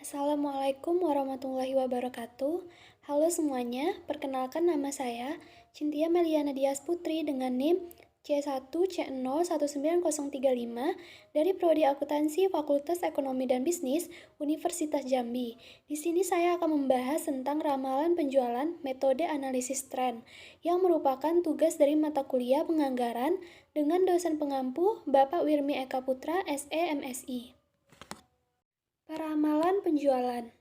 Assalamualaikum warahmatullahi wabarakatuh. Halo semuanya, perkenalkan nama saya Cynthia Meliana Dias Putri dengan NIM C1C01935 dari Prodi Akuntansi Fakultas Ekonomi dan Bisnis Universitas Jambi. Di sini saya akan membahas tentang ramalan penjualan metode analisis tren yang merupakan tugas dari mata kuliah penganggaran dengan dosen pengampu Bapak Wirmi Eka Putra, SE MSI. Peramalan penjualan.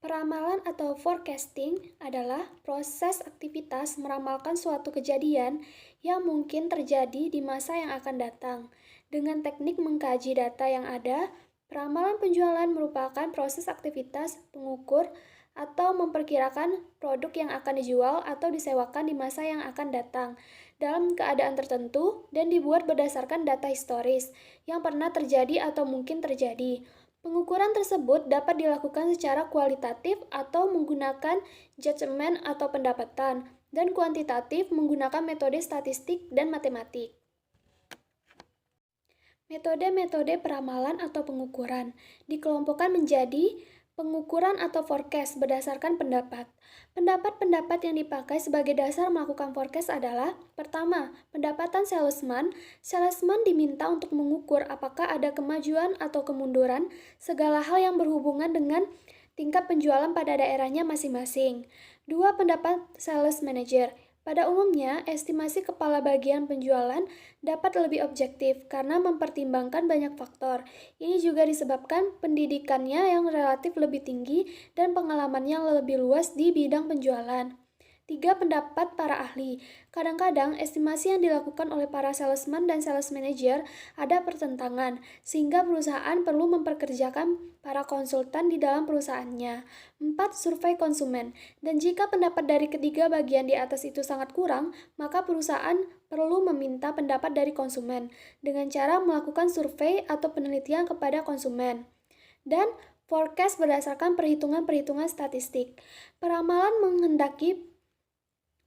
Peramalan atau forecasting adalah proses aktivitas meramalkan suatu kejadian yang mungkin terjadi di masa yang akan datang. Dengan teknik mengkaji data yang ada, peramalan penjualan merupakan proses aktivitas pengukur atau memperkirakan produk yang akan dijual atau disewakan di masa yang akan datang dalam keadaan tertentu dan dibuat berdasarkan data historis yang pernah terjadi atau mungkin terjadi. Pengukuran tersebut dapat dilakukan secara kualitatif atau menggunakan judgement atau pendapatan, dan kuantitatif menggunakan metode statistik dan matematik. Metode-metode peramalan atau pengukuran dikelompokkan menjadi pengukuran atau forecast berdasarkan pendapat. Pendapat-pendapat yang dipakai sebagai dasar melakukan forecast adalah: pertama, pendapatan salesman. Salesman diminta untuk mengukur apakah ada kemajuan atau kemunduran segala hal yang berhubungan dengan tingkat penjualan pada daerahnya masing-masing. Dua, pendapat sales manager. Pada umumnya, estimasi kepala bagian penjualan dapat lebih objektif karena mempertimbangkan banyak faktor. Ini juga disebabkan pendidikannya yang relatif lebih tinggi dan pengalamannya lebih luas di bidang penjualan. Tiga, pendapat para ahli. Kadang-kadang estimasi yang dilakukan oleh para salesman dan sales manager ada pertentangan, sehingga perusahaan perlu memperkerjakan para konsultan di dalam perusahaannya. Empat, survei konsumen. Dan jika pendapat dari ketiga bagian di atas itu sangat kurang, maka perusahaan perlu meminta pendapat dari konsumen dengan cara melakukan survei atau penelitian kepada konsumen. Dan forecast berdasarkan perhitungan-perhitungan statistik. Peramalan menghendaki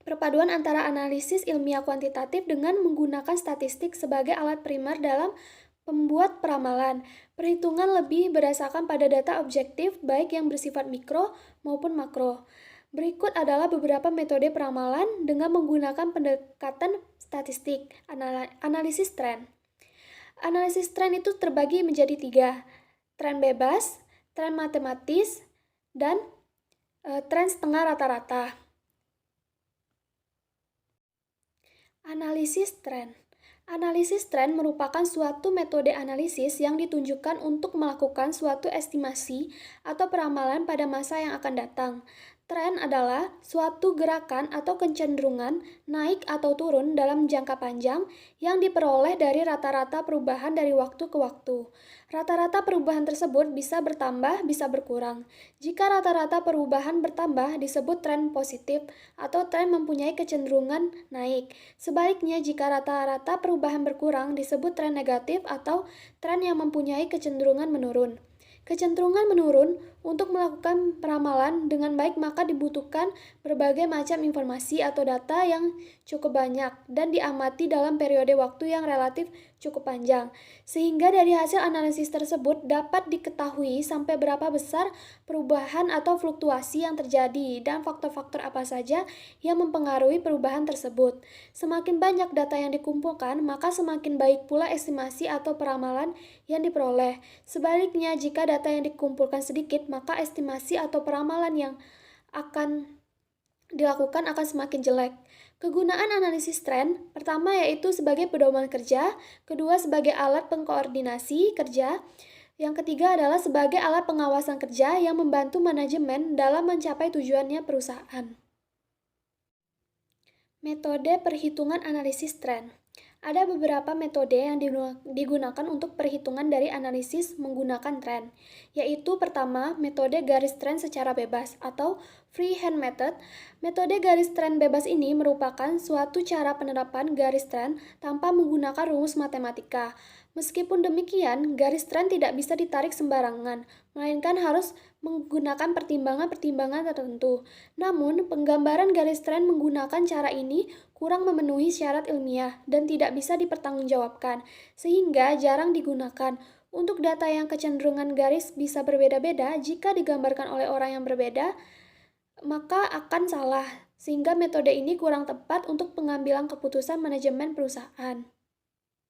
perpaduan antara analisis ilmiah kuantitatif dengan menggunakan statistik sebagai alat primer dalam pembuat peramalan. Perhitungan lebih berdasarkan pada data objektif baik yang bersifat mikro maupun makro. Berikut adalah beberapa metode peramalan dengan menggunakan pendekatan statistik. Analisis tren. Analisis tren itu terbagi menjadi tiga: tren bebas, tren matematis, dan tren setengah rata-rata. Analisis tren. Analisis tren merupakan suatu metode analisis yang ditunjukkan untuk melakukan suatu estimasi atau peramalan pada masa yang akan datang. Tren adalah suatu gerakan atau kecenderungan naik atau turun dalam jangka panjang yang diperoleh dari rata-rata perubahan dari waktu ke waktu. Rata-rata perubahan tersebut bisa bertambah, bisa berkurang. Jika rata-rata perubahan bertambah disebut tren positif atau tren mempunyai kecenderungan naik. Sebaliknya, jika rata-rata perubahan berkurang disebut tren negatif atau tren yang mempunyai kecenderungan menurun. Kecenderungan menurun. Untuk melakukan peramalan dengan baik maka dibutuhkan berbagai macam informasi atau data yang cukup banyak dan diamati dalam periode waktu yang relatif cukup panjang, sehingga dari hasil analisis tersebut dapat diketahui sampai berapa besar perubahan atau fluktuasi yang terjadi dan faktor-faktor apa saja yang mempengaruhi perubahan tersebut. Semakin banyak data yang dikumpulkan, maka semakin baik pula estimasi atau peramalan yang diperoleh. Sebaliknya, jika data yang dikumpulkan sedikit, maka estimasi atau peramalan yang akan dilakukan akan semakin jelek. Kegunaan analisis tren, pertama yaitu sebagai pedoman kerja, kedua sebagai alat pengkoordinasi kerja, yang ketiga adalah sebagai alat pengawasan kerja yang membantu manajemen dalam mencapai tujuannya perusahaan. Metode perhitungan analisis tren. Ada beberapa metode yang digunakan untuk perhitungan dari analisis menggunakan tren, yaitu pertama, metode garis tren secara bebas atau freehand method. Metode garis tren bebas ini merupakan suatu cara penerapan garis tren tanpa menggunakan rumus matematika. Meskipun demikian, garis tren tidak bisa ditarik sembarangan, melainkan harus menggunakan pertimbangan-pertimbangan tertentu. Namun, penggambaran garis tren menggunakan cara ini kurang memenuhi syarat ilmiah dan tidak bisa dipertanggungjawabkan, sehingga jarang digunakan. Untuk data yang kecenderungan garis bisa berbeda-beda, jika digambarkan oleh orang yang berbeda, maka akan salah, sehingga metode ini kurang tepat untuk pengambilan keputusan manajemen perusahaan.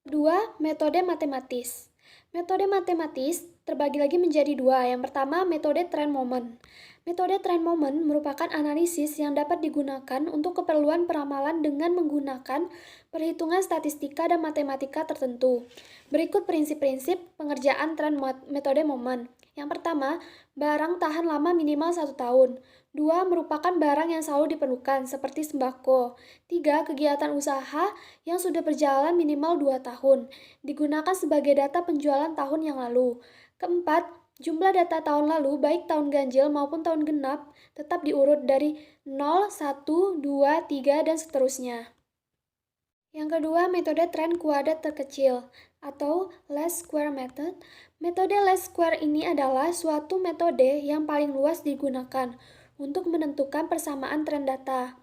Kedua, metode matematis. Metode matematis terbagi lagi menjadi dua. Yang pertama, metode trend moment. Metode trend moment merupakan analisis yang dapat digunakan untuk keperluan peramalan dengan menggunakan perhitungan statistika dan matematika tertentu. Berikut prinsip-prinsip pengerjaan trend metode moment. Yang pertama, barang tahan lama minimal 1 tahun. 2. Merupakan barang yang selalu diperlukan, seperti sembako. 3. Kegiatan usaha yang sudah berjalan minimal 2 tahun, digunakan sebagai data penjualan tahun yang lalu. Keempat, jumlah data tahun lalu, baik tahun ganjil maupun tahun genap, tetap diurut dari 0, 1, 2, 3, dan seterusnya. Yang kedua, metode trend kuadrat terkecil atau least square method. Metode least square ini adalah suatu metode yang paling luas digunakan untuk menentukan persamaan tren data.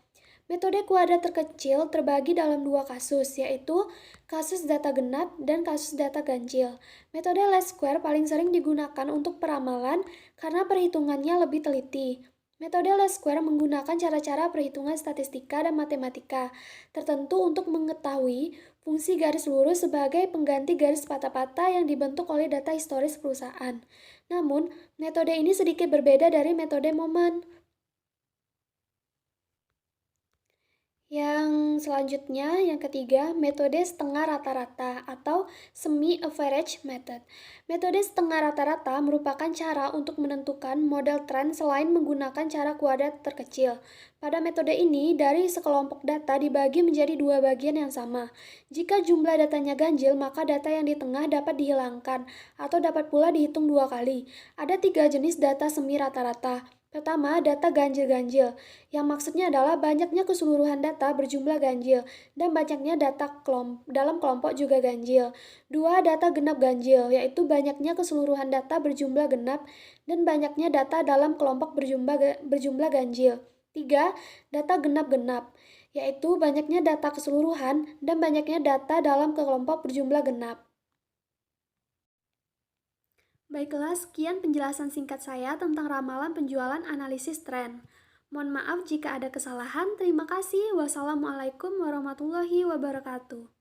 Metode kuadrat terkecil terbagi dalam dua kasus, yaitu kasus data genap dan kasus data ganjil. Metode least square paling sering digunakan untuk peramalan karena perhitungannya lebih teliti. Metode least square menggunakan cara-cara perhitungan statistika dan matematika tertentu untuk mengetahui fungsi garis lurus sebagai pengganti garis patah-patah yang dibentuk oleh data historis perusahaan. Namun, metode ini sedikit berbeda dari metode moment. Yang selanjutnya, yang ketiga, metode setengah rata-rata atau semi-average method. Metode setengah rata-rata merupakan cara untuk menentukan model tren selain menggunakan cara kuadrat terkecil. Pada metode ini, dari sekelompok data dibagi menjadi dua bagian yang sama. Jika jumlah datanya ganjil, maka data yang di tengah dapat dihilangkan atau dapat pula dihitung dua kali. Ada 3 jenis data semi rata-rata. Pertama, data ganjil-ganjil, yang maksudnya adalah banyaknya keseluruhan data berjumlah ganjil, dan banyaknya data dalam kelompok juga ganjil. Dua, data genap ganjil, yaitu banyaknya keseluruhan data berjumlah genap, dan banyaknya data dalam kelompok berjumlah ganjil. Tiga, data genap-genap, yaitu banyaknya data keseluruhan, dan banyaknya data dalam kelompok berjumlah genap. Baiklah, sekian penjelasan singkat saya tentang ramalan penjualan analisis tren. Mohon maaf jika ada kesalahan. Terima kasih. Wassalamualaikum warahmatullahi wabarakatuh.